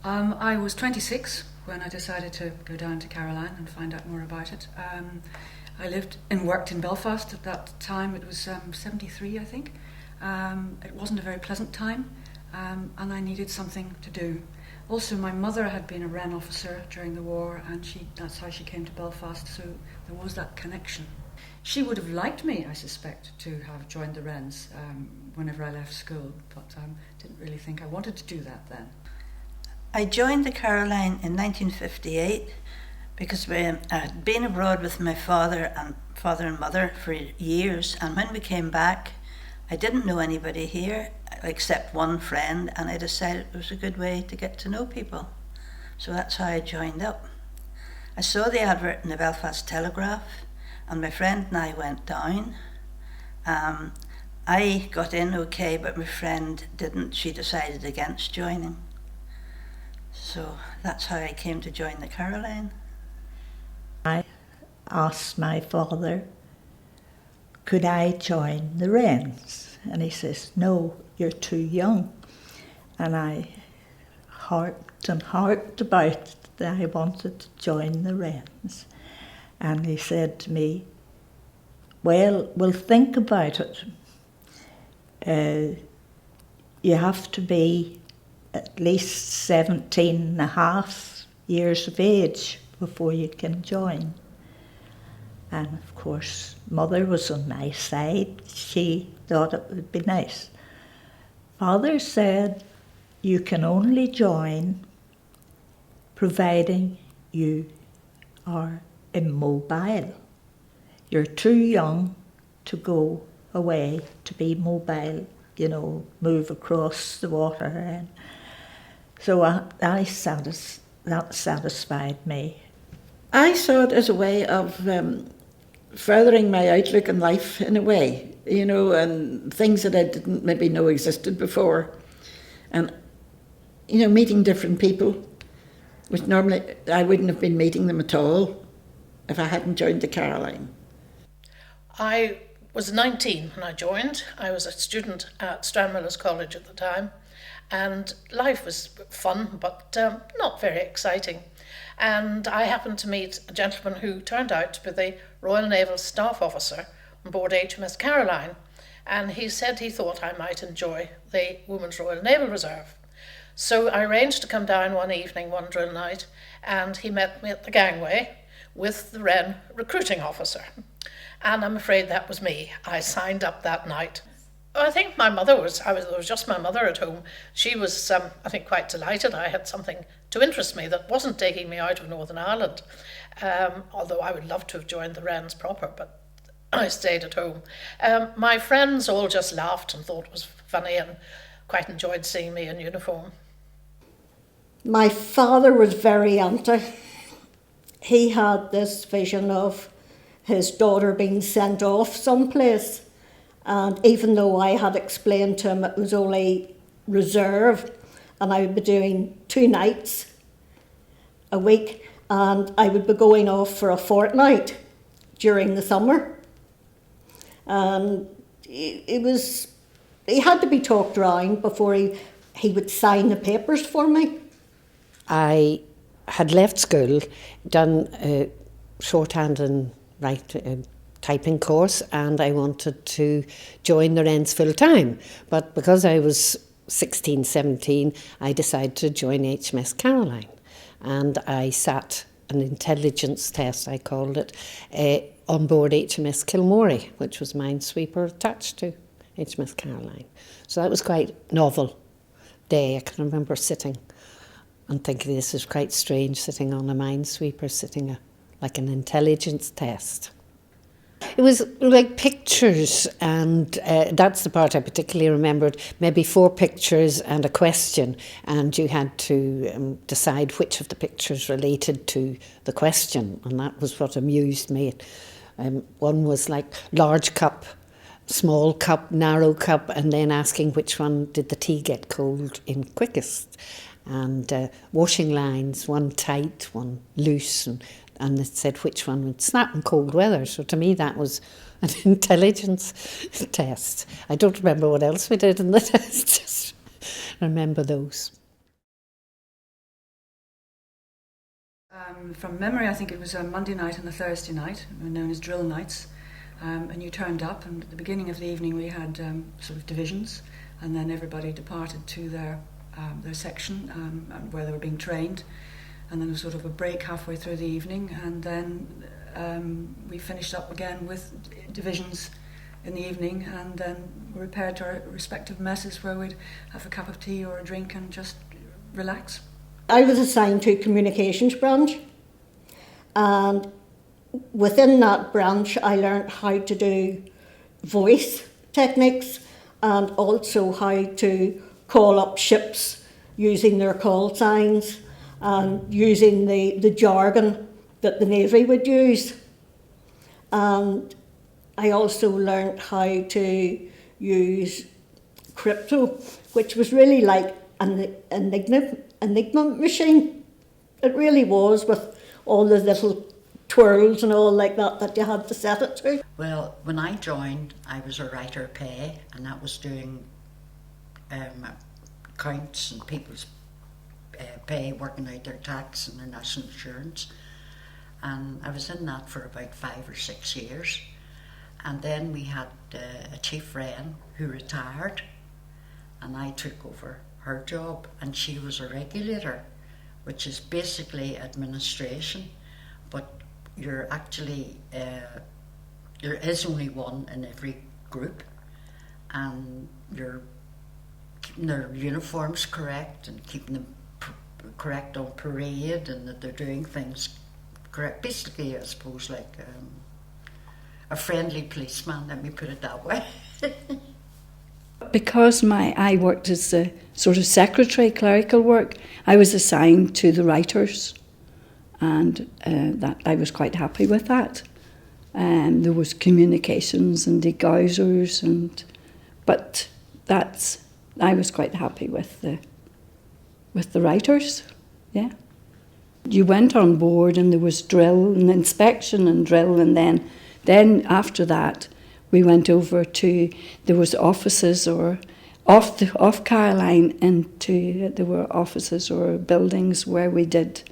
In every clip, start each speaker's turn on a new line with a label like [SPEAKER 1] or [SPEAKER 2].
[SPEAKER 1] I was 26 when I decided to go down to Caroline and find out more about it. I lived and worked in Belfast at that time. It was 73, I think. It wasn't a very pleasant time, and I needed something to do. Also, my mother had been a Wren officer during the war, and that's how she came to Belfast, so there was that connection. She would have liked me, I suspect, to have joined the Wrens whenever I left school, but didn't really think I wanted to do that then.
[SPEAKER 2] I joined the Caroline in 1958 because I had been abroad with my father and mother for years, and when we came back, I didn't know anybody here except one friend, and I decided it was a good way to get to know people. So that's how I joined up. I saw the advert in the Belfast Telegraph, and my friend and I went down. I got in okay, but my friend didn't. She decided against joining. So that's how I came to join the Caroline.
[SPEAKER 3] I asked my father, could I join the Wrens? And he says, no, you're too young. And I harped and harped about that I wanted to join the Wrens. And he said to me, well, we'll think about it. You have to be at least 17 and a half years of age before you can join. And of course, Mother was on my side. She thought it would be nice. Father said, you can only join providing you are immobile. You're too young to go away to be mobile, move across the water. And so that satisfied me.
[SPEAKER 4] I saw it as a way of furthering my outlook in life in a way, and things that I didn't maybe know existed before. And, meeting different people, which normally I wouldn't have been meeting them at all if I hadn't joined the Caroline.
[SPEAKER 5] I was 19 when I joined. I was a student at Stranmillis College at the time, and life was fun, but not very exciting. And I happened to meet a gentleman who turned out to be the Royal Naval Staff Officer on board HMS Caroline, and he said he thought I might enjoy the Women's Royal Naval Reserve. So I arranged to come down one evening, one drill night, and he met me at the gangway with the Wren recruiting officer. And I'm afraid that was me. I signed up that night. I think my mother there was just my mother at home. She was, I think, quite delighted I had something to interest me that wasn't taking me out of Northern Ireland. Although I would love to have joined the Wrens proper, but I stayed at home. My friends all just laughed and thought it was funny and quite enjoyed seeing me in uniform.
[SPEAKER 6] My father was very anti. He had this vision of his daughter being sent off someplace. And even though I had explained to him it was only reserve and I would be doing 2 nights a week and I would be going off for a fortnight during the summer. And he had to be talked around before he would sign the papers for me.
[SPEAKER 7] I had left school, done a shorthand and typing course, and I wanted to join the Wrens full time. But because I was 16, 17, I decided to join HMS Caroline. And I sat an intelligence test, I called it, on board HMS Kilmorey, which was minesweeper attached to HMS Caroline. So that was quite novel day. I can remember sitting and thinking this is quite strange, sitting on a minesweeper, sitting like an intelligence test. It was like pictures, and that's the part I particularly remembered. Maybe 4 pictures and a question, and you had to decide which of the pictures related to the question, and that was what amused me. One was like large cup, small cup, narrow cup, and then asking which one did the tea get cold in quickest. And washing lines, one tight, one loose, and it said which one would snap in cold weather. So to me that was an intelligence test. I don't remember what else we did in the test, just remember those.
[SPEAKER 1] From memory, I think it was a Monday night and a Thursday night, known as drill nights. And you turned up, and at the beginning of the evening we had sort of divisions, and then everybody departed to their section where they were being trained, and then there was sort of a break halfway through the evening, and then we finished up again with divisions in the evening, and then we repaired to our respective messes where we'd have a cup of tea or a drink and just relax.
[SPEAKER 6] I was assigned to communications branch, and within that branch I learned how to do voice techniques and also how to call up ships using their call signs and using the jargon that the Navy would use. And I also learned how to use crypto, which was really like an enigma machine. It really was, with all the little twirls and all like that you had to set it to.
[SPEAKER 8] Well, when I joined, I was a writer pay, and that was doing accounts and people's pay, working out their tax and their national insurance. And I was in that for about 5 or 6 years. And then we had a chief wren who retired, and I took over her job, and she was a regulator, which is basically administration, but you're actually, there is only one in every group, and you're keeping their uniforms correct and keeping them correct on parade, and that they're doing things correct. Basically, I suppose, like a friendly policeman, let me put it that way.
[SPEAKER 9] Because I worked as a sort of secretary, clerical work, I was assigned to the writers, and that I was quite happy with that. There was communications and degausers, but I was quite happy with the writers, yeah. You went on board and there was drill and inspection and drill, and then after that we went over to, there was offices or off Caroline, there were offices or buildings where we did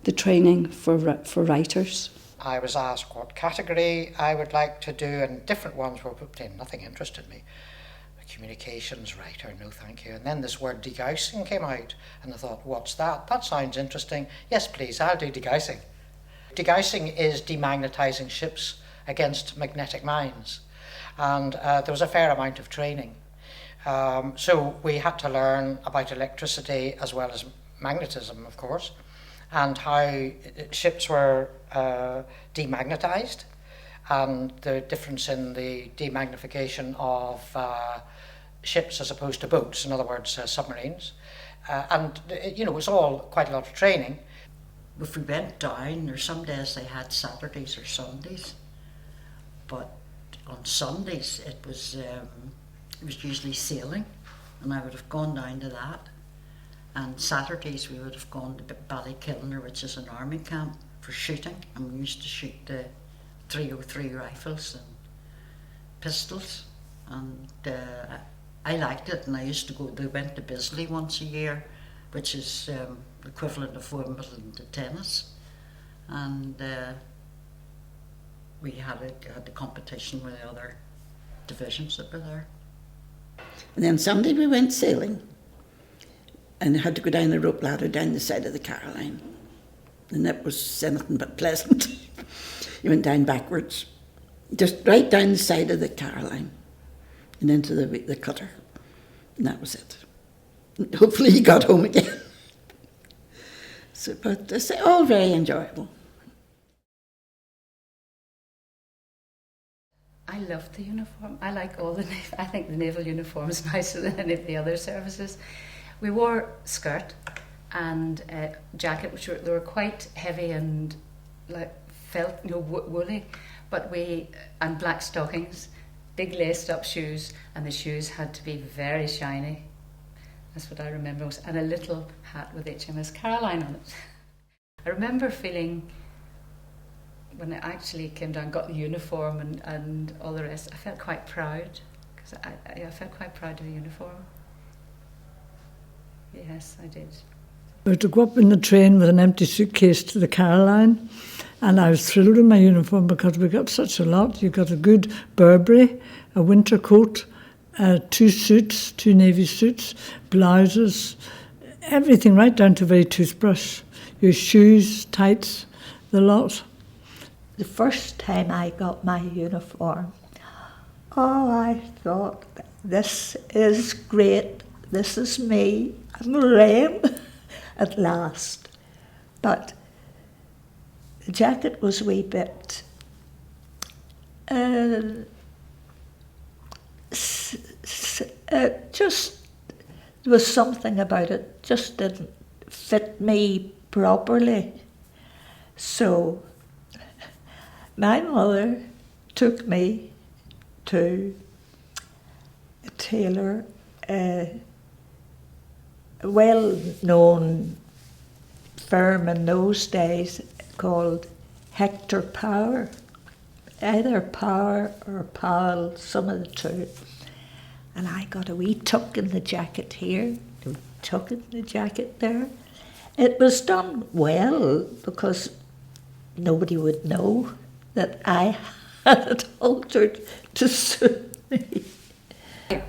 [SPEAKER 9] the training for writers.
[SPEAKER 10] I was asked what category I would like to do, and different ones were put in. Nothing interested me. Communications writer, no thank you. And then this word degausing came out, and I thought, what's that? That sounds interesting. Yes, please, I'll do degausing. Degausing is demagnetizing ships against magnetic mines, and there was a fair amount of training. So we had to learn about electricity as well as magnetism, of course, and how ships were demagnetized, and the difference in the demagnification of ships as opposed to boats, in other words, submarines. And, it was all quite a lot of training.
[SPEAKER 8] If we went down, or some days they had Saturdays or Sundays, but on Sundays it was usually sailing, and I would have gone down to that. And Saturdays we would have gone to Ballykilner, which is an army camp, for shooting, and we used to shoot the 303 rifles and pistols, and I liked it. And I used to go, they went to Bisley once a year, which is the equivalent of Wimbledon to tennis, and we had the competition with the other divisions that were there.
[SPEAKER 4] And then Sunday we went sailing, and had to go down the rope ladder down the side of the Caroline, and that was anything but pleasant. You went down backwards, just right down the side of the Caroline and into the cutter, and that was it. Hopefully you got home again. So, but it's all very enjoyable.
[SPEAKER 1] I loved the uniform. I like all the I think the naval uniform is nicer than any of the other services. We wore skirt and jacket, which they were quite heavy and like felt, woolly, and black stockings, big laced up shoes, and the shoes had to be very shiny. That's what I remember, and a little hat with HMS Caroline on it. I remember feeling, when I actually came down, got the uniform and all the rest, I felt quite proud, because I felt quite proud of the uniform. Yes, I did.
[SPEAKER 11] We had to go up in the train with an empty suitcase to the Caroline, and I was thrilled in my uniform because we got such a lot. You got a good Burberry, a winter coat, 2 suits, 2 navy suits, blouses, everything right down to a very toothbrush. Your shoes, tights, the lot.
[SPEAKER 3] The first time I got my uniform, I thought, this is great, this is me, I'm a Wren at last. But the jacket was a wee bit, just, there was something about it, just didn't fit me properly. So my mother took me to a tailor, a well-known firm in those days called Hector Power, either Power or Powell, some of the two. And I got a wee tuck in the jacket here, a wee tuck in the jacket there. It was done well because nobody would know that I had it altered to suit me.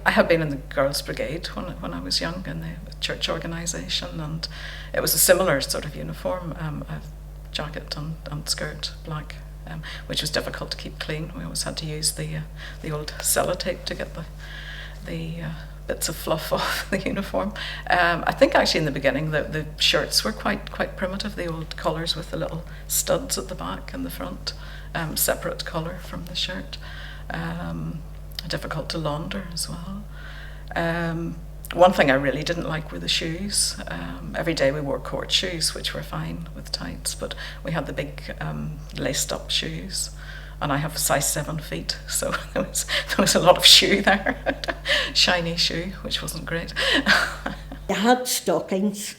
[SPEAKER 12] I had been in the Girls' Brigade when I was young in the church organisation, and it was a similar sort of uniform, a jacket and skirt, black, which was difficult to keep clean. We always had to use the old sellotape to get the bits of fluff off the uniform. I think actually in the beginning the shirts were quite primitive, the old collars with the little studs at the back and the front, separate colour from the shirt. Difficult to launder as well. One thing I really didn't like were the shoes. Every day we wore court shoes, which were fine with tights, but we had the big laced up shoes, and I have size 7 feet, so there was a lot of shoe there. Shiny shoe, which wasn't great.
[SPEAKER 6] They had stockings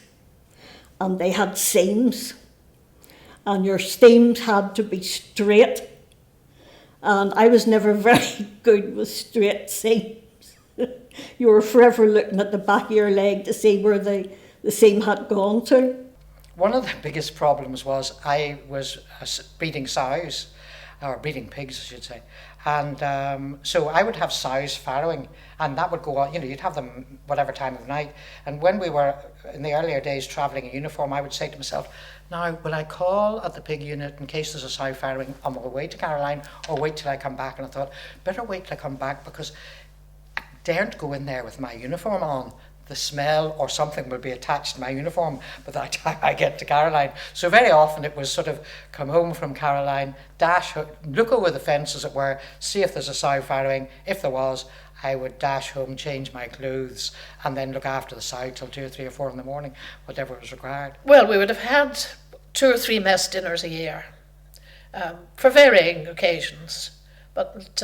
[SPEAKER 6] and they had seams, and your seams had to be straight. And I was never very good with straight seams. You were forever looking at the back of your leg to see where the seam had gone to.
[SPEAKER 10] One of the biggest problems was I was breeding sows, or breeding pigs I should say, and so I would have sows farrowing, and that would go on, you'd have them whatever time of the night. And when we were in the earlier days travelling in uniform, I would say to myself, now will I call at the pig unit in case there's a sow farrowing on my way to Caroline, or wait till I come back? And I thought, better wait till I come back, because I daren't go in there with my uniform on. The smell or something will be attached to my uniform by the time I get to Caroline. So very often it was sort of come home from Caroline, look over the fence as it were, see if there's a sow farrowing. If there was, I would dash home, change my clothes, and then look after the sow till 2 or 3 or 4 in the morning, whatever was required.
[SPEAKER 5] Well, we would have had 2 or 3 mess dinners a year for varying occasions, but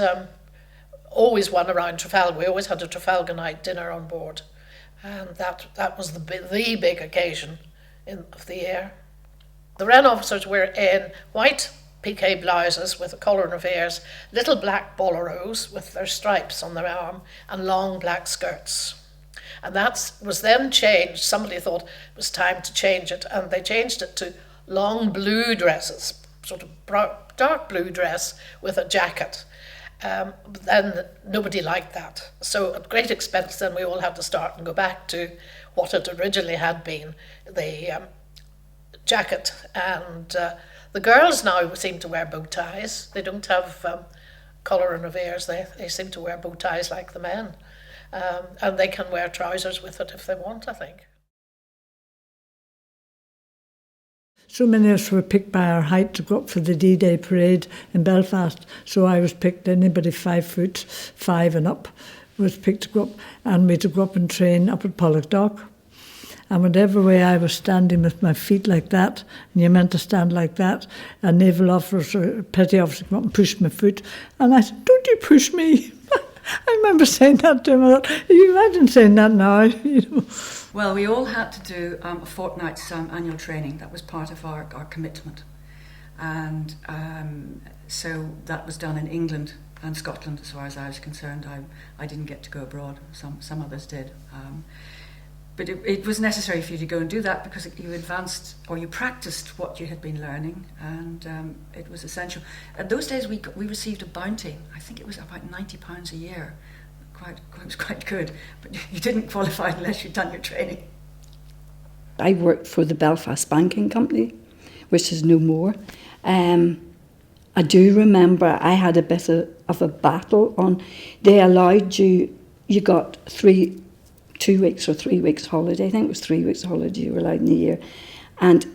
[SPEAKER 5] always one around Trafalgar. We always had a Trafalgar night dinner on board. And that was the big occasion of the year. The Wren officers were in white piqué blouses with a collar and revers, little black boleros with their stripes on their arm, and long black skirts. And that was then changed. Somebody thought it was time to change it, and they changed it to long blue dresses, sort of dark blue dress with a jacket. Then nobody liked that. So at great expense then we all had to start and go back to what it originally had been, the jacket. And the girls now seem to wear bow ties. They don't have collar and revers. They seem to wear bow ties like the men. And they can wear trousers with it if they want, I think.
[SPEAKER 11] So many of us were picked by our height to go up for the D-Day parade in Belfast. So I was picked, anybody 5'5" and up was picked to go up, and we had to go up and train up at Pollockdock. And whatever way I was standing with my feet like that, and you meant to stand like that, a naval officer, a petty officer came up and pushed my foot, and I said, "Don't you push me." I remember saying that to him. I thought, you imagine saying that now,
[SPEAKER 1] Well, we all had to do a fortnight's annual training. That was part of our commitment. And so that was done in England and Scotland, as far as I was concerned. I didn't get to go abroad. Some others did. but it was necessary for you to go and do that because you advanced or you practiced what you had been learning, and it was essential. At those days, we received a bounty. I think it was about £90 a year. It was quite good, but you didn't qualify unless you'd done your training.
[SPEAKER 9] I worked for the Belfast Banking Company, which is no more. I do remember I had a bit of a battle on. They allowed you got 2 weeks or 3 weeks holiday. I think it was 3 weeks holiday you were allowed in a year. And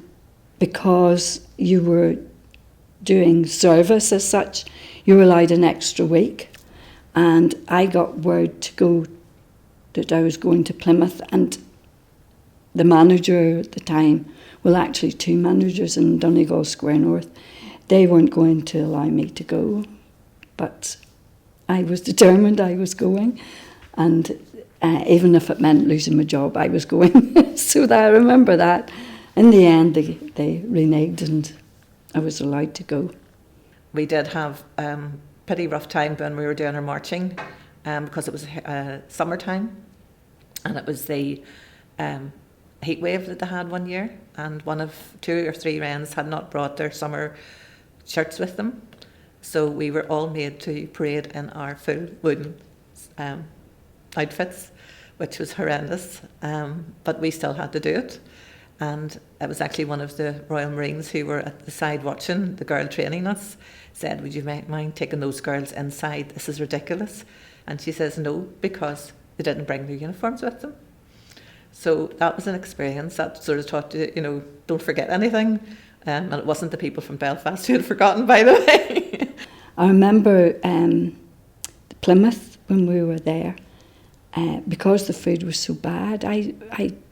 [SPEAKER 9] because you were doing service as such, you were allowed an extra week. And I got word that I was going to Plymouth, and the manager at the time, well, actually 2 managers in Donegal Square North, they weren't going to allow me to go. But I was determined I was going, and even if it meant losing my job, I was going. So that I remember that. In the end, they reneged and I was allowed to go.
[SPEAKER 13] We did have pretty rough time when we were doing our marching because it was summertime, and it was the heat wave that they had one year, and one of 2 or 3 Wrens had not brought their summer shirts with them, so we were all made to parade in our full wooden outfits, which was horrendous, but we still had to do it. And it was actually one of the Royal Marines who were at the side watching the girl training us said, "Would you mind taking those girls inside? This is ridiculous." And she says no, because they didn't bring their uniforms with them. So that was an experience that sort of taught you, don't forget anything. And it wasn't the people from Belfast who had forgotten, by the way.
[SPEAKER 9] I remember Plymouth when we were there, because the food was so bad, I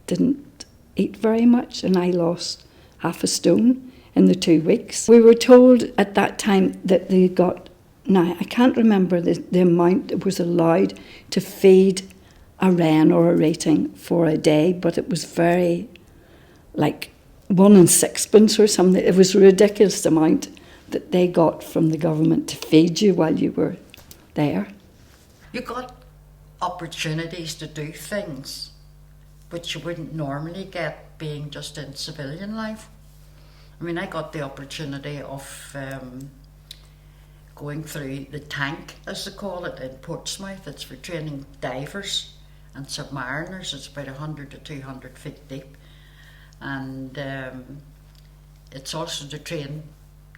[SPEAKER 9] didn't eat very much, and I lost half a stone in the 2 weeks. We were told at that time that they got, now I can't remember the amount that was allowed to feed a wren or a rating for a day, but it was very, like 1 and 6pence or something. It was a ridiculous amount that they got from the government to feed you while you were there.
[SPEAKER 8] You got opportunities to do things which you wouldn't normally get being just in civilian life. I mean, I got the opportunity of going through the tank, as they call it, in Portsmouth. It's for training divers and submariners. It's about 100 to 200 feet deep. And it's also to train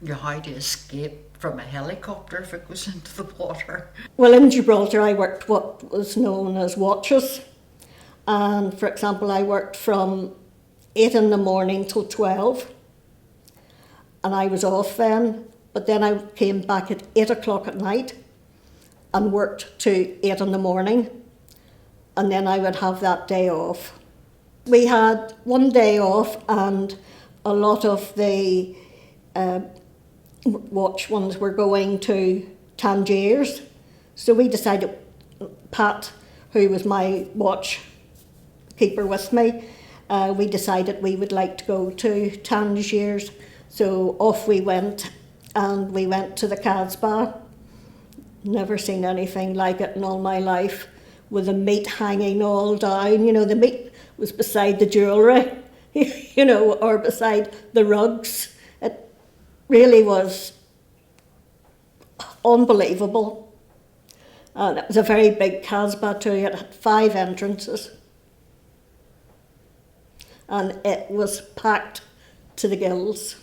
[SPEAKER 8] you how to escape from a helicopter if it goes into the water.
[SPEAKER 6] Well, in Gibraltar I worked what was known as watches. And for example, I worked from 8 in the morning till 12. And I was off then. But then I came back at 8 o'clock at night and worked to 8 in the morning. And then I would have that day off. We had 1 day off, and a lot of the watch ones were going to Tangiers. So we decided, Pat, who was my watch keeper with me, we decided we would like to go to Tangiers. So off we went, and we went to the Casbah. Never seen anything like it in all my life, with the meat hanging all down. The meat was beside the jewellery, or beside the rugs. It really was unbelievable. And it was a very big Casbah too. It had 5 entrances. And it was packed to the gills.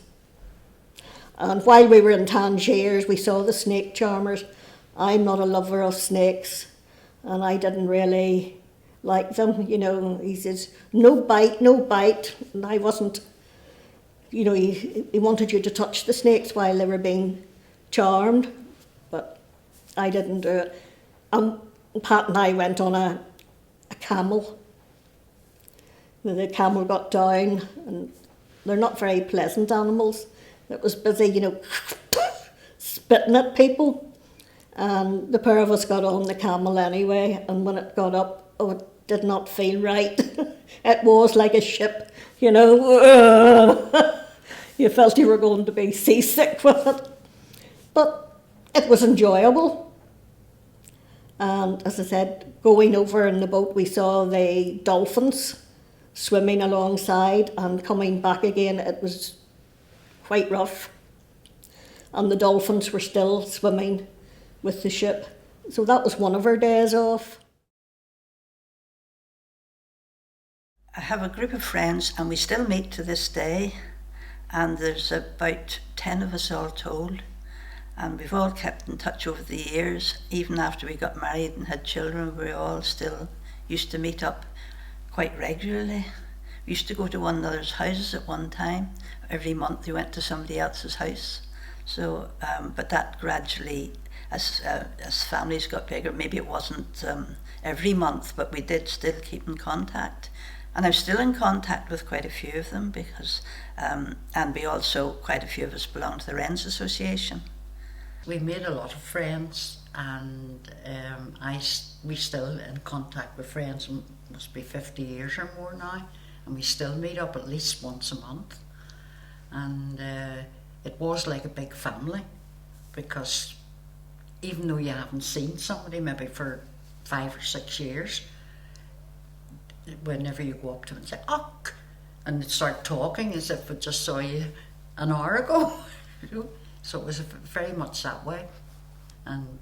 [SPEAKER 6] And while we were in Tangiers, we saw the snake charmers. I'm not a lover of snakes, and I didn't really like them. He says, no bite, no bite. And I wasn't, he wanted you to touch the snakes while they were being charmed, but I didn't do it. Pat and I went on a camel. The camel got down, and they're not very pleasant animals. It was busy, spitting at people. And the pair of us got on the camel anyway, and when it got up, it did not feel right. It was like a ship, You felt you were going to be seasick with it. But it was enjoyable. And as I said, going over in the boat, we saw the dolphins swimming alongside, and coming back again it was quite rough. And the dolphins were still swimming with the ship. So that was one of our days off.
[SPEAKER 2] I have a group of friends and we still meet to this day, and there's about 10 of us all told, and we've all kept in touch over the years. Even after we got married and had children, we all still used to meet up quite regularly. We used to go to one another's houses at one time. Every month we went to somebody else's house. So, but that gradually, as families got bigger, maybe it wasn't every month, but we did still keep in contact. And I'm still in contact with quite a few of them because, and we also, quite a few of us belong to the Wrens Association.
[SPEAKER 8] We made a lot of friends, and we still in contact with friends. Must be 50 years or more now, and we still meet up at least once a month. And it was like a big family, because even though you haven't seen somebody maybe for 5 or 6 years, whenever you go up to them and say, "Oh," and they start talking as if we just saw you an hour ago. So it was very much that way. And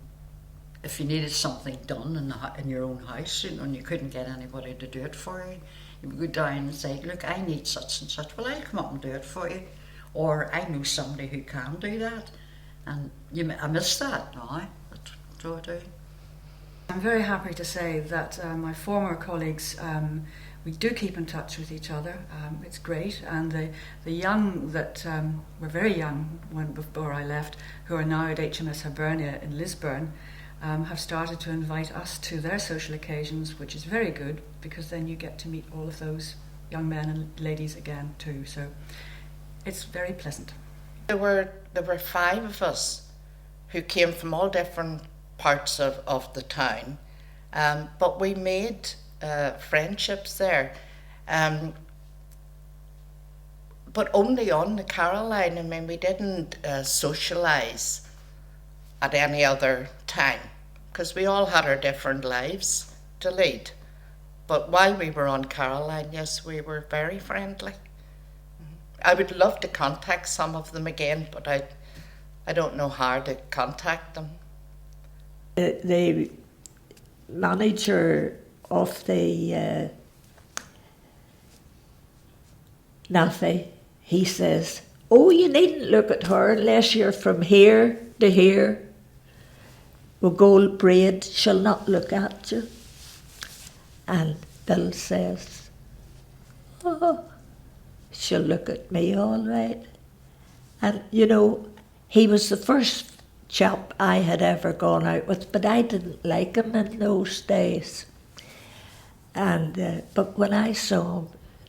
[SPEAKER 8] if you needed something done in your own house, and you couldn't get anybody to do it for you, you would go down and say, "Look, I need such and such. Well, I'll come up and do it for you." Or, "I know somebody who can do that." And I miss that now. So I do.
[SPEAKER 1] I'm very happy to say that my former colleagues, we do keep in touch with each other. It's great, and the young that were very young before I left, who are now at HMS Hibernia in Lisburn, have started to invite us to their social occasions, which is very good, because then you get to meet all of those young men and ladies again too. So it's very pleasant.
[SPEAKER 5] There were 5 of us who came from all different parts of the town, but we made friendships there, but only on the Caroline. I mean, we didn't socialise at any other time, because we all had our different lives to lead. But while we were on Caroline, yes, we were very friendly. I would love to contact some of them again, but I don't know how to contact them.
[SPEAKER 3] The manager of the Naval, he says, "Oh, you needn't look at her unless you're from here to here. With gold braid, she'll not look at you." And Bill says, "Oh, she'll look at me all right." And he was the first chap I had ever gone out with, but I didn't like him in those days. And but when I saw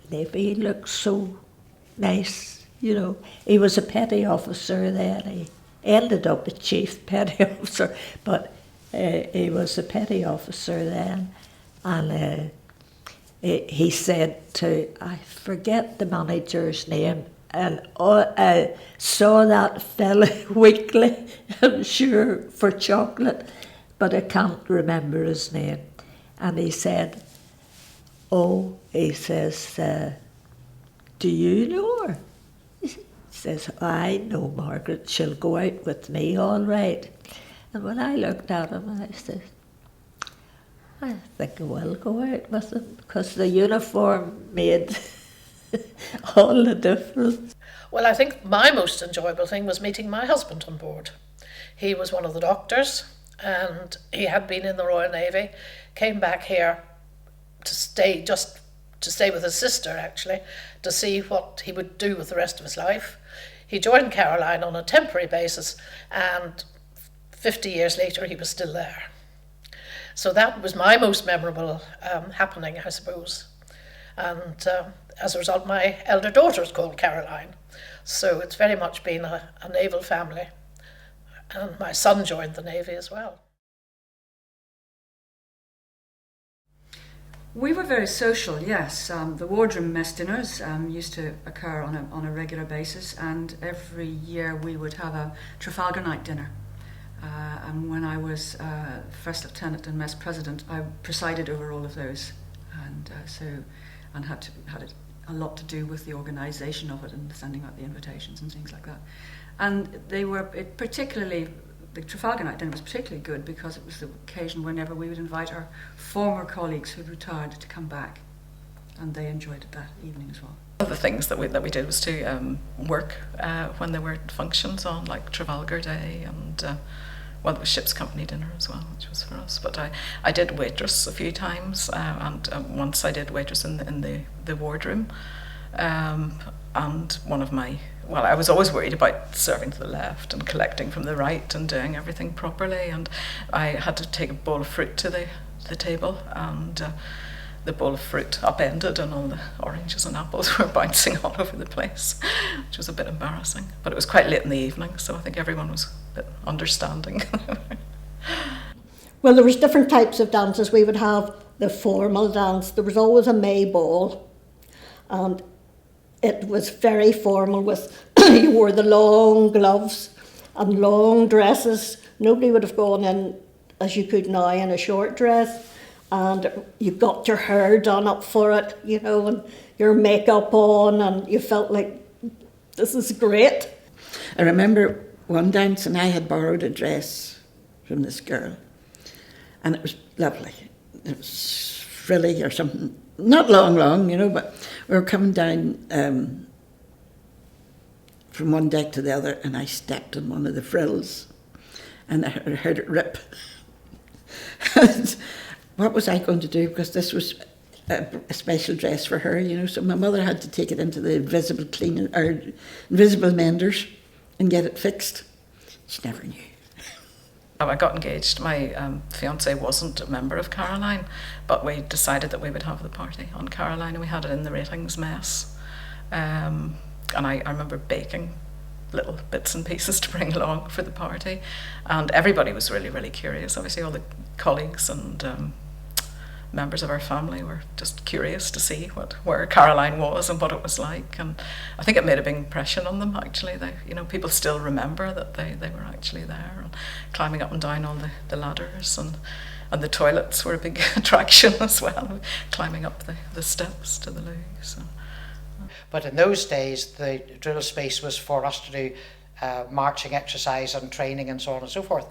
[SPEAKER 3] him, he looked so nice. He was a petty officer then. He ended up a chief petty officer, but he was a petty officer then. And he said I forget the manager's name, and I saw that fella weekly, I'm sure, for chocolate, but I can't remember his name. And he said, "Oh," he says, "do you know her?" He says, "I know Margaret, she'll go out with me all right." And when I looked at him, I said, "I think I will go out with him," because the uniform made all the difference.
[SPEAKER 5] Well, I think my most enjoyable thing was meeting my husband on board. He was one of the doctors, and he had been in the Royal Navy, came back here to stay with his sister, actually, to see what he would do with the rest of his life. He joined Caroline on a temporary basis, and 50 years later he was still there. So that was my most memorable happening, I suppose. And as a result, my elder daughter is called Caroline. So it's very much been a naval family. And my son joined the Navy as well.
[SPEAKER 1] We were very social, yes. The wardroom mess dinners used to occur on a regular basis, and every year we would have a Trafalgar night dinner. And when I was First Lieutenant and Mess President, I presided over all of those. And so and had a lot to do with the organisation of it and sending out the invitations and things like that. And the Trafalgar Night dinner was particularly good because it was the occasion whenever we would invite our former colleagues who'd retired to come back, and they enjoyed it that evening as well.
[SPEAKER 12] One of the things that we did was to work when there were functions on, like Trafalgar Day, and there was ship's company dinner as well, which was for us. But I did waitress a few times, and once I did waitress in the wardroom, and one of my I was always worried about serving to the left and collecting from the right and doing everything properly, and I had to take a bowl of fruit to the table, and the bowl of fruit upended and all the oranges and apples were bouncing all over the place, which was a bit embarrassing. But it was quite late in the evening, so I think everyone was a bit understanding.
[SPEAKER 6] Well, there was different types of dances. We would have the formal dance. There was always a May ball, and it was very formal with you wore the long gloves and long dresses. Nobody would have gone in as you could now in a short dress, and you got your hair done up for it, and your makeup on, and you felt like this is great.
[SPEAKER 4] I remember one dance, and I had borrowed a dress from this girl, and it was lovely. It was frilly or something, not long, but we were coming down from one deck to the other, and I stepped on one of the frills, and I heard it rip. And what was I going to do? Because this was a special dress for her, so my mother had to take it into the invisible menders and get it fixed. She never knew.
[SPEAKER 12] I got engaged. My fiancé wasn't a member of Caroline, but we decided that we would have the party on Caroline, and we had it in the ratings mess. And I remember baking little bits and pieces to bring along for the party, and everybody was really, really curious. Obviously all the colleagues and members of our family were just curious to see where Caroline was and what it was like, and I think it made a big impression on them. Actually, people still remember that they were actually there, and climbing up and down all the ladders, and the toilets were a big attraction as well, climbing up the steps to the loo. So.
[SPEAKER 10] But in those days, the drill space was for us to do marching exercise and training and so on and so forth.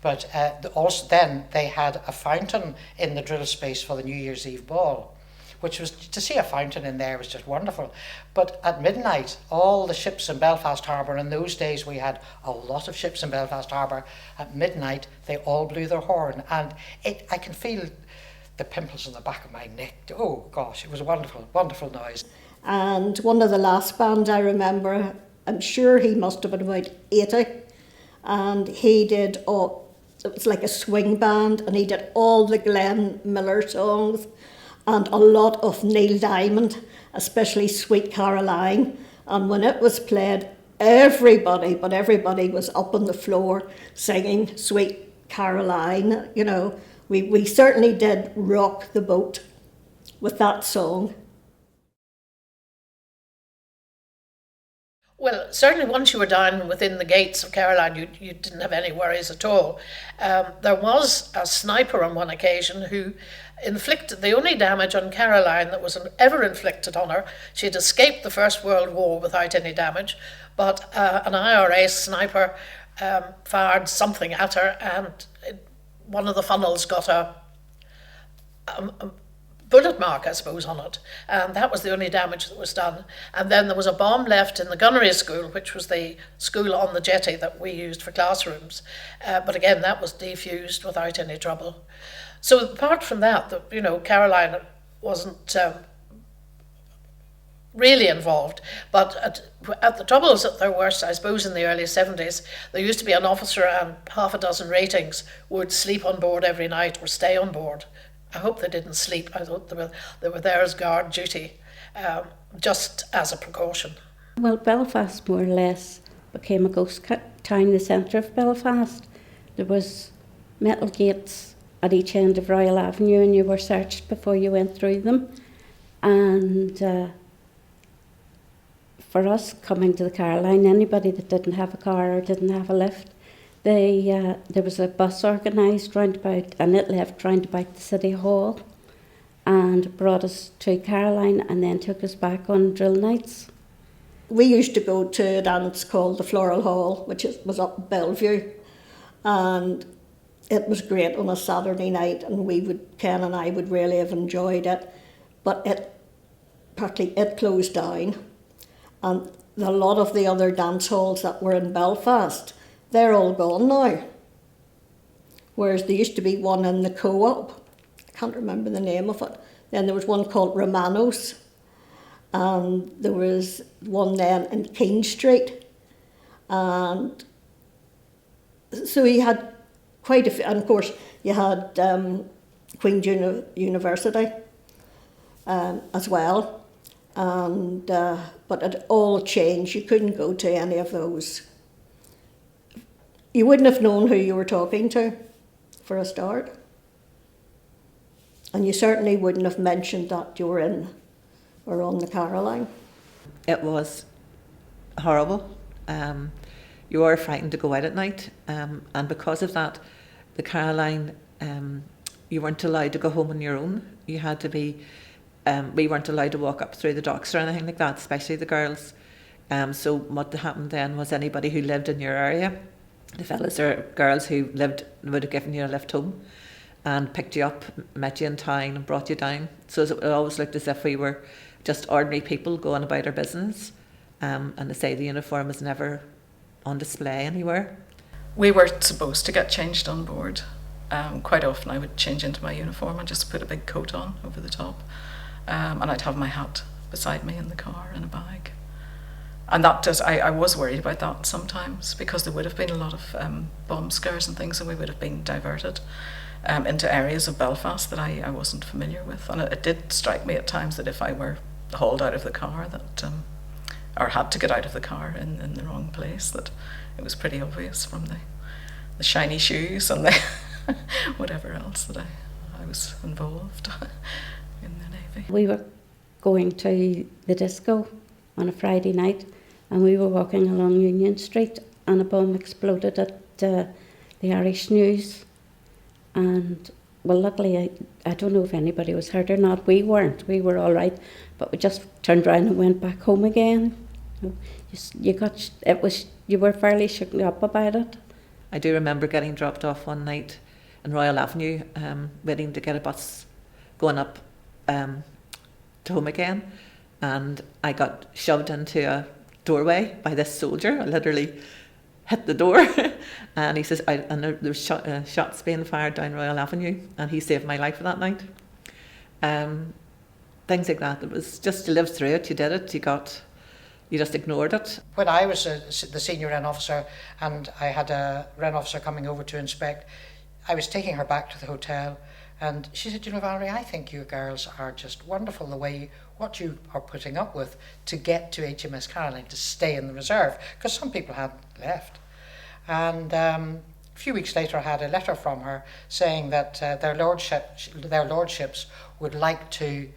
[SPEAKER 10] But also then they had a fountain in the drill space for the New Year's Eve ball, which was, to see a fountain in there was just wonderful. But at midnight, all the ships in Belfast Harbour, in those days we had a lot of ships in Belfast Harbour, at midnight they all blew their horn, and I can feel the pimples on the back of my neck. Oh gosh, it was a wonderful, wonderful noise.
[SPEAKER 6] And one of the last bands I remember, I'm sure he must have been about 80, and he did it was like a swing band, and he did all the Glenn Miller songs and a lot of Neil Diamond, especially Sweet Caroline. And when it was played, everybody was up on the floor singing Sweet Caroline. We certainly did rock the boat with that song.
[SPEAKER 5] Well, certainly once you were down within the gates of Caroline, you didn't have any worries at all. There was a sniper on one occasion who inflicted the only damage on Caroline that was ever inflicted on her. She had escaped the First World War without any damage, but an IRA sniper fired something at her, and one of the funnels got a bullet mark, I suppose, on it, and that was the only damage that was done. And then there was a bomb left in the gunnery school, which was the school on the jetty that we used for classrooms, but again that was defused without any trouble. So apart from that, Caroline wasn't really involved, but at the troubles at their worst, I suppose in the early 70s, there used to be an officer and half a dozen ratings would sleep on board every night or stay on board. I hope they didn't sleep. I thought they were there as guard duty, just as a precaution.
[SPEAKER 9] Well, Belfast more or less became a ghost town, the centre of Belfast. There was metal gates at each end of Royal Avenue, and you were searched before you went through them. And for us coming to the Caroline, anybody that didn't have a car or didn't have a lift, there was a bus organised round about, and it left round about the City Hall,
[SPEAKER 6] and brought us to Caroline and then took us back on drill nights. We used to go to a dance called the Floral Hall, which was up in Bellevue, and it was great on a Saturday night, and Ken and I would really have enjoyed it, but it closed down, and a lot of the other dance halls that were in Belfast, they're all gone now. Whereas there used to be one in the Co-op, I can't remember the name of it. Then there was one called Romano's, and there was one then in King Street, and so you had quite a few, and of course you had Queen's University as well, and but it all changed. You couldn't go to any of those. You wouldn't have known who you were talking to, for a start. And you certainly wouldn't have mentioned that you were in or on the Caroline.
[SPEAKER 13] It was horrible. You were frightened to go out at night, and because of that, the Caroline, you weren't allowed to go home on your own. You had to be, we weren't allowed to walk up through the docks or anything like that, especially the girls. So what happened then was anybody who lived in your area, the fellas or girls who lived, would have given you a lift home and picked you up, met you in town and brought you down. So it always looked as if we were just ordinary people going about our business. And to say the uniform was never on display anywhere.
[SPEAKER 12] We were supposed to get changed on board. Quite often I would change into my uniform and just put a big coat on over the top. And I'd have my hat beside me in the car in a bag. And that just, I was worried about that sometimes, because there would have been a lot of bomb scares and things, and we would have been diverted into areas of Belfast that I wasn't familiar with. And it did strike me at times that if I were hauled out of the car, that or had to get out of the car in the wrong place, that it was pretty obvious from the shiny shoes and the whatever else that I was involved in the Navy.
[SPEAKER 6] We were going to the disco on a Friday night, and we were walking along Union Street, and a bomb exploded at the Irish News. And well, luckily, I don't know if anybody was hurt or not. We weren't. We were all right, but we just turned around and went back home again. You were fairly shaken up about it.
[SPEAKER 13] I do remember getting dropped off one night in Royal Avenue, waiting to get a bus going up to home again, and I got shoved into a doorway by this soldier. I literally hit the door, and he says, and there was shots being fired down Royal Avenue, and he saved my life that night. Things like that. It was just, you lived through it, you did it, you just ignored it.
[SPEAKER 10] When I was the senior Wren officer, and I had a Wren officer coming over to inspect, I was taking her back to the hotel, and she said, Valerie, I think you girls are just wonderful, the way what you are putting up with to get to HMS Caroline, to stay in the reserve, because some people hadn't left. And a few weeks later I had a letter from her saying that their lordships would like to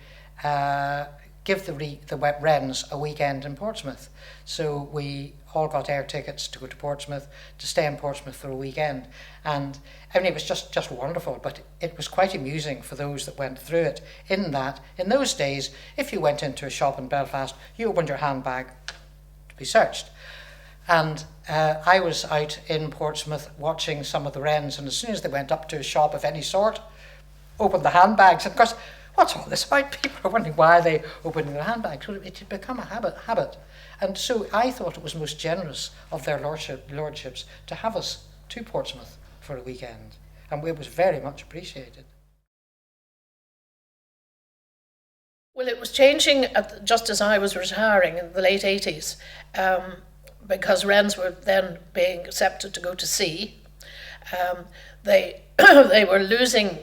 [SPEAKER 10] give the Wrens a weekend in Portsmouth. So we all got air tickets to go to Portsmouth, to stay in Portsmouth for a weekend. And I mean, it was just wonderful, but it was quite amusing for those that went through it, in that, in those days, if you went into a shop in Belfast, you opened your handbag to be searched. And I was out in Portsmouth watching some of the Wrens, and as soon as they went up to a shop of any sort, opened the handbags, and of course, what's all this about? People are wondering why they opening their handbags. It had become a habit. And so I thought it was most generous of their lordships to have us to Portsmouth for a weekend. And it was very much appreciated.
[SPEAKER 5] Well, it was changing just as I was retiring in the late 80s, because Wrens were then being accepted to go to sea. They were losing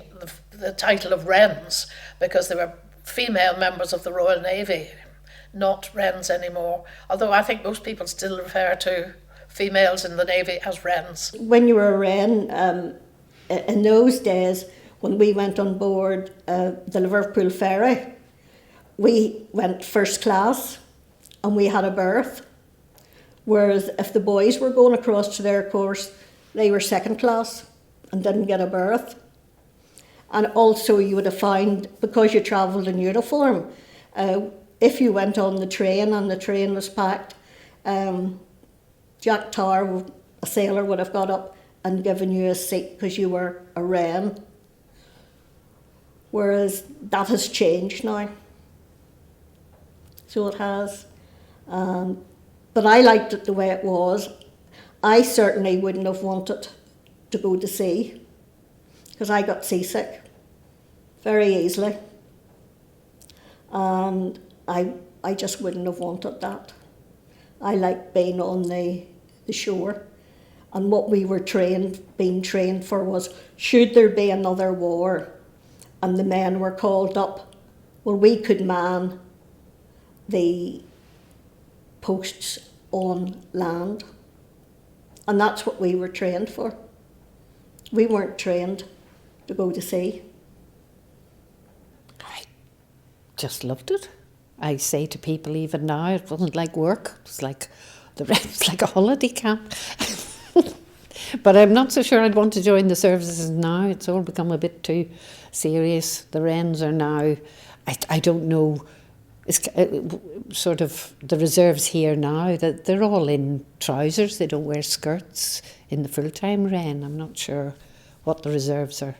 [SPEAKER 5] the title of Wrens because they were female members of the Royal Navy, not Wrens anymore, although I think most people still refer to females in the Navy as Wrens.
[SPEAKER 6] When you were a Wren, in those days, when we went on board the Liverpool ferry, we went first class and we had a berth, whereas if the boys were going across to their course, they were second class and didn't get a berth. And also you would have found, because you travelled in uniform, if you went on the train and the train was packed, Jack Tar, a sailor, would have got up and given you a seat because you were a Wren. Whereas that has changed now. So it has. But I liked it the way it was. I certainly wouldn't have wanted to go to sea because I got seasick very easily. And I just wouldn't have wanted that. I liked being on the shore. And what we were being trained for was, should there be another war and the men were called up, well, we could man the posts on land. And that's what we were trained for. We weren't trained to go to sea.
[SPEAKER 7] I just loved it. I say to people even now, it wasn't like work. It was like a holiday camp. But I'm not so sure I'd want to join the services now. It's all become a bit too serious. The Wrens are now, I don't know, it's sort of the reserves here now, that they're all in trousers. They don't wear skirts in the full-time Wren. I'm not sure what the reserves are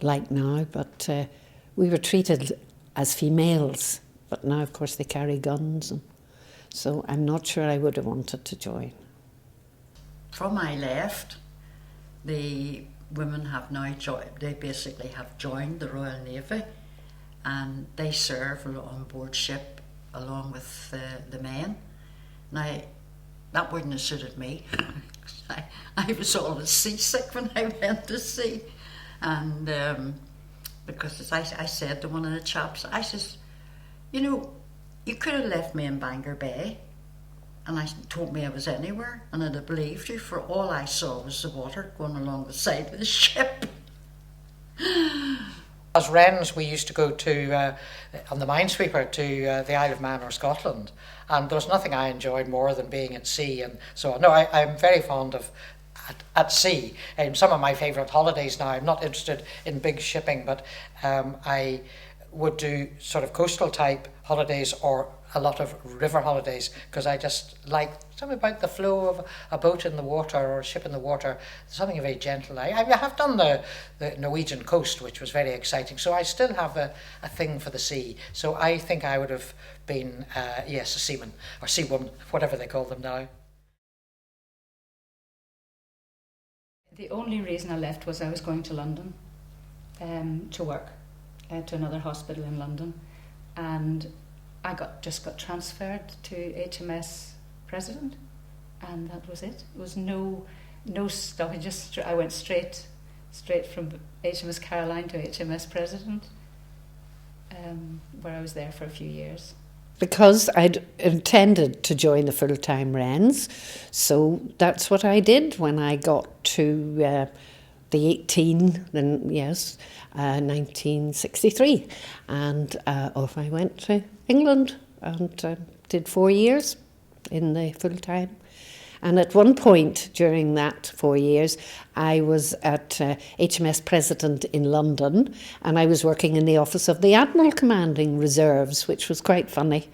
[SPEAKER 7] like now, but we were treated as females. But now, of course, they carry guns, and so I'm not sure I would have wanted to join.
[SPEAKER 8] From I left, the women have now joined. They basically have joined the Royal Navy, and they serve on board ship along with the men. Now, that wouldn't have suited me. I was always seasick when I went to sea, and because as I said to one of the chaps, I says, you know, you could have left me in Bangor Bay and I told me I was anywhere and I'd have believed you, for all I saw was the water going along the side of the ship.
[SPEAKER 10] As Wrens, we used to go to, on the minesweeper, to the Isle of Man or Scotland, and there was nothing I enjoyed more than being at sea. And so, no, I'm very fond of at sea. Some of my favourite holidays now, I'm not interested in big shipping, but I would do sort of coastal type holidays or a lot of river holidays, because I just like something about the flow of a boat in the water or a ship in the water, something very gentle. I have done the Norwegian coast, which was very exciting, so I still have a thing for the sea. So I think I would have been, yes, a seaman or seawoman, whatever they call them now.
[SPEAKER 14] The only reason I left was I was going to London to work, to another hospital in London, and I just got transferred to HMS President, and that was it. It was no stuff. I went straight from HMS Caroline to HMS President, where I was there for a few years.
[SPEAKER 7] Because I'd intended to join the full-time Wrens, so that's what I did when I got to the 1963, and off I went to England and did 4 years in the full-time. And at one point during that 4 years, I was at HMS President in London, and I was working in the office of the Admiral Commanding Reserves, which was quite funny,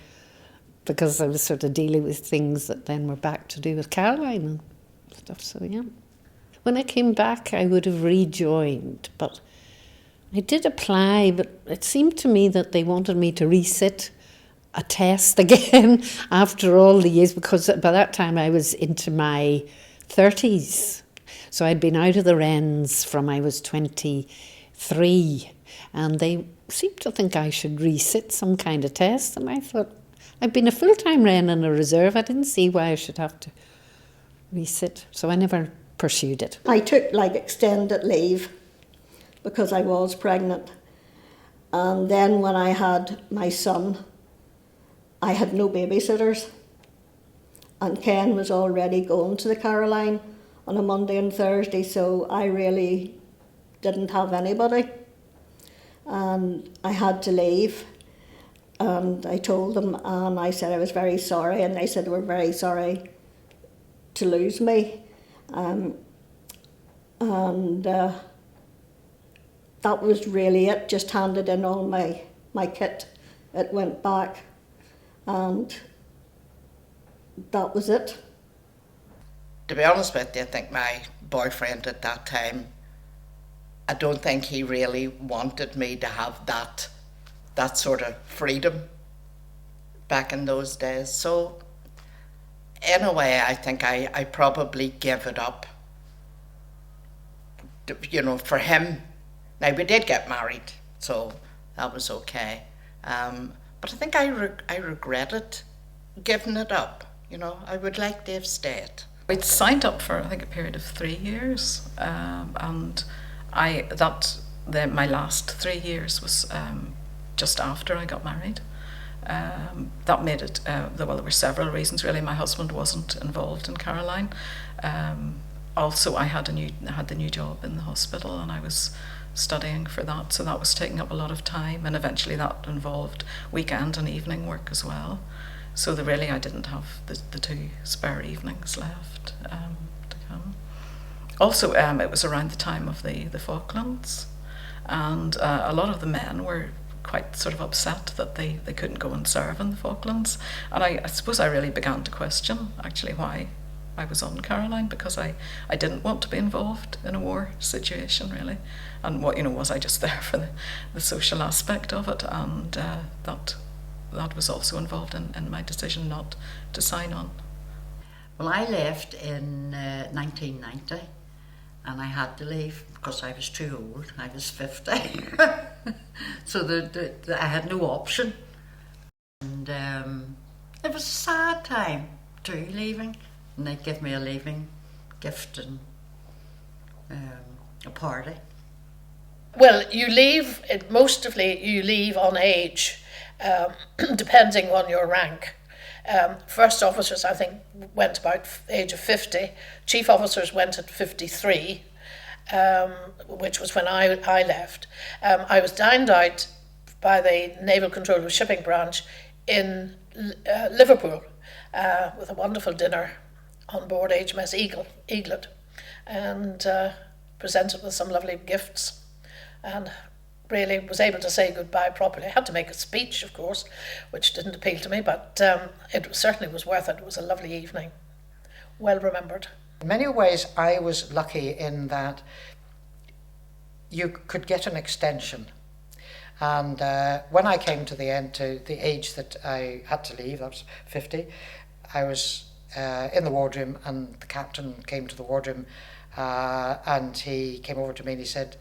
[SPEAKER 7] because I was sort of dealing with things that then were back to do with Caroline and stuff, so yeah. When I came back, I would have rejoined, but I did apply, but it seemed to me that they wanted me to resit a test again after all the years, because by that time I was into my 30s. So I'd been out of the Wrens from I was 23, and they seemed to think I should resit some kind of test, and I thought, I've been a full-time Wren and a reserve, I didn't see why I should have to resit, so I never pursued it.
[SPEAKER 6] I took extended leave because I was pregnant, and then when I had my son, I had no babysitters, and Ken was already going to the Caroline on a Monday and Thursday, so I really didn't have anybody, and I had to leave. And I told them, and I said I was very sorry, and they said they were very sorry to lose me. that was really it. Just handed in all my kit. It went back, and that was it.
[SPEAKER 15] To be honest with you, I think my boyfriend at that time, I don't think he really wanted me to have that sort of freedom back in those days. So in a way, I think I probably gave it up, you know, for him. Now, we did get married, so that was okay. But I think I regretted giving it up. You know, I would like to have stayed.
[SPEAKER 12] We'd signed up for, I think, a period of 3 years, and my last 3 years was just after I got married. That made it, there were several reasons really. My husband wasn't involved in Caroline. Also, I had the new job in the hospital, and I was studying for that, so that was taking up a lot of time, and eventually that involved weekend and evening work as well. So I didn't have the 2 spare evenings left to come. Also, it was around the time of the Falklands, and a lot of the men were quite sort of upset that they couldn't go and serve in the Falklands. And I suppose I really began to question actually why I was on Caroline, because I didn't want to be involved in a war situation really. And was I just there for the social aspect of it? And that was also involved in my decision not to sign on.
[SPEAKER 8] Well, I left in 1990, and I had to leave because I was too old. I was 50. So I had no option. And it was a sad time too, leaving. And they gave me a leaving gift and a party.
[SPEAKER 5] Well, you leave, mostly you leave on age, depending on your rank. First officers, I think, went about the age of 50. Chief officers went at 53, which was when I left. I was dined out by the Naval Control of Shipping Branch in Liverpool with a wonderful dinner on board HMS Eaglet, and presented with some lovely gifts, and really was able to say goodbye properly. I had to make a speech, of course, which didn't appeal to me, but it certainly was worth it. It was a lovely evening, well remembered.
[SPEAKER 10] In many ways, I was lucky in that you could get an extension. And when I came to the end, to the age that I had to leave, that was 50, I was in the wardroom, and the captain came to the wardroom, and he came over to me and he said,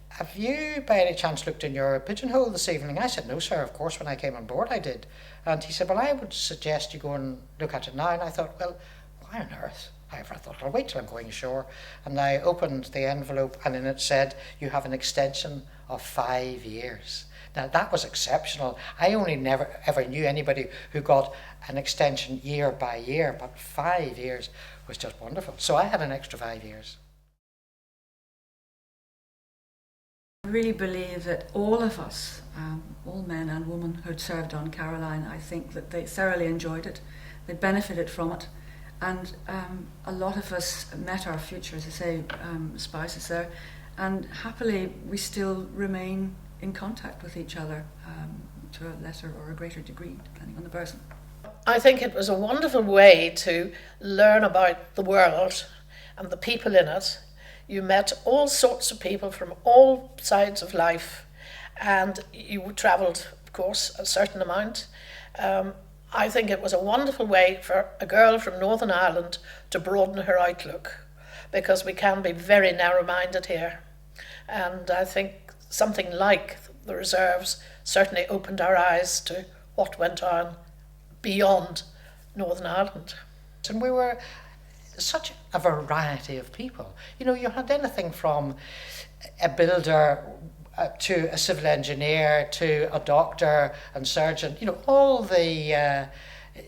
[SPEAKER 10] "Have you by any chance looked in your pigeonhole this evening?" I said, "No, sir, of course, when I came on board I did." And he said, "Well, I would suggest you go and look at it now." And I thought, well, why on earth? I thought, I'll wait till I'm going ashore. And I opened the envelope, and in it said, "You have an extension of 5 years." Now, that was exceptional. I only never ever knew anybody who got an extension year by year, but 5 years was just wonderful. So I had an extra 5 years.
[SPEAKER 1] I really believe that all of us, all men and women who'd served on Caroline, I think that they thoroughly enjoyed it, they benefited from it, and a lot of us met our future, as I say, spouses there, and happily we still remain in contact with each other to a lesser or a greater degree, depending on the person.
[SPEAKER 5] I think it was a wonderful way to learn about the world and the people in it. You met all sorts of people from all sides of life, and you travelled, of course, a certain amount. I think it was a wonderful way for a girl from Northern Ireland to broaden her outlook, because we can be very narrow-minded here. And I think something like the reserves certainly opened our eyes to what went on beyond Northern Ireland.
[SPEAKER 10] And we were such a variety of people. You know, you had anything from a builder to a civil engineer to a doctor and surgeon. You know, all the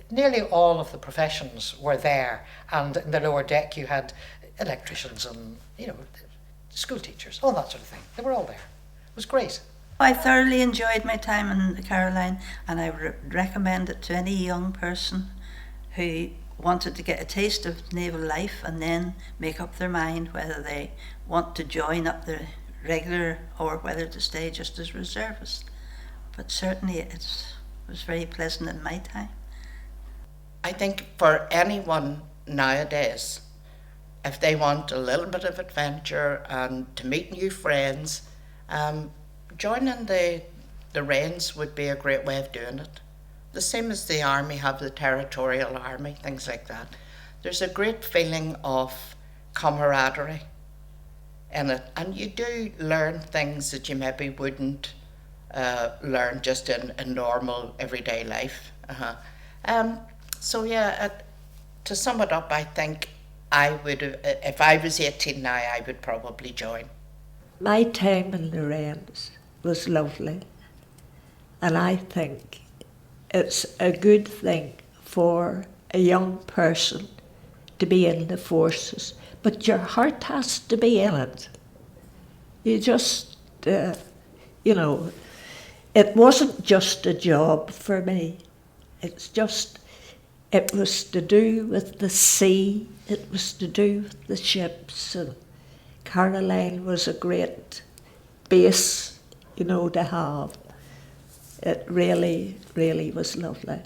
[SPEAKER 10] nearly all of the professions were there. And in the lower deck you had electricians and, you know, school teachers, all that sort of thing. They were all there. It was great.
[SPEAKER 2] I thoroughly enjoyed my time in the Caroline, and I would recommend it to any young person who wanted to get a taste of naval life and then make up their mind whether they want to join up the regular or whether to stay just as reservist. But certainly it was very pleasant in my time.
[SPEAKER 15] I think for anyone nowadays, if they want a little bit of adventure and to meet new friends, joining the Wrens would be a great way of doing it. The same as the army have the Territorial Army, things like that. There's a great feeling of camaraderie in it, and you do learn things that you maybe wouldn't learn just in normal everyday life. So yeah, to sum it up, I think I would, if I was 18 now, I would probably join.
[SPEAKER 3] My time in the Wrens was lovely, and I think it's a good thing for a young person to be in the forces, but your heart has to be in it. You just, you know, it wasn't just a job for me. It was to do with the sea, it was to do with the ships, and Caroline was a great base, you know, to have. It really, really was lovely.